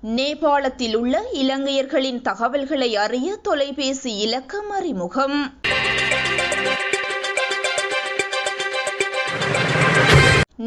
நேபாளத்தில் உள்ள இலங்கையர்களின் தகவல்களை அறிய தொலைபேசி இலக்கம் அறிமுகம்.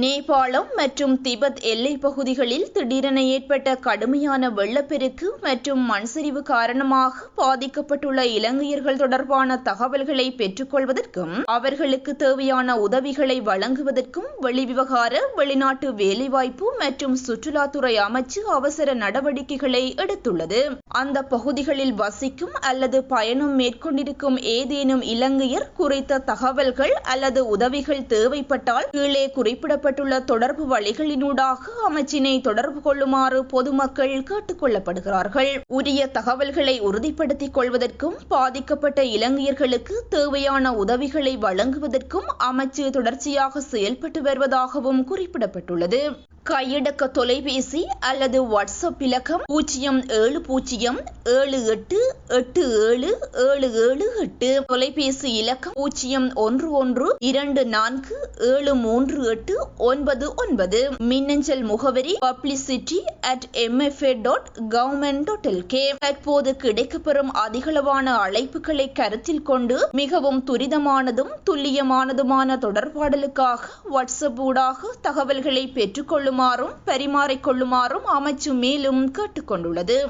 நேபாளம் மற்றும் திபெத் எல்லைப் பகுதிகளில் திடீரென ஏற்பட்ட கடுமையான வெள்ளப்பெருக்கு மற்றும் மண்சரிவு காரணமாக பாதிக்கப்பட்டுள்ள இலங்கையர்கள் தொடர்பான தகவல்களை பெற்றுக்கொள்வதற்கும் அவர்களுக்கு தேவையான உதவிகளை வழங்குவதற்கும் வெளிவிவகார, வெளிநாட்டு வேலைவாய்ப்பு மற்றும் சுற்றுலாத்துறை அமைச்சு அவசர நடவடிக்கைகளை எடுத்துள்ளது. அந்த பகுதிகளில் வசிக்கும் அல்லது பயணம் மேற்கொண்டிருக்கும் ஏதேனும் இலங்கையர் குறித்த தகவல்கள் அல்லது உதவிகள் தேவைப்பட்டால் கீழே குறிப்பிட தொடர்பு வழிகளினூடாக அமைச்சினை தொடர்பு கொள்ளுமாறு பொதுமக்கள் கேட்டுக் கொள்ளப்படுகிறார்கள். உரிய தகவல்களை உறுதிப்படுத்திக் கொள்வதற்கும் பாதிக்கப்பட்ட இலங்கையர்களுக்கு தேவையான உதவிகளை வழங்குவதற்கும் அமைச்சு தொடர்ச்சியாக செயல்பட்டு வருவதாகவும் குறிப்பிடப்பட்டுள்ளது. கையடக்க தொலைபேசி அல்லது வாட்ஸ்அப் இலக்கம் 07078877778. தொலைபேசி இலக்கம் 0112473899. மின்னஞ்சல் முகவரி publicity@mfa.government.lk. தற்போது கிடைக்கப்பெறும் அதிகளவான அழைப்புகளை கருத்தில் கொண்டு மிகவும் துரிதமானதும் துல்லியமானதுமான தொடர்பாடலுக்காக வாட்ஸ்அப் ஊடாக தகவல்களை பெற்றுக்கொள்ளும் பரிமாறிக்கொள்ளுமாறும் அமைச்சு மேலும் கேட்டுக்கொண்டுள்ளது.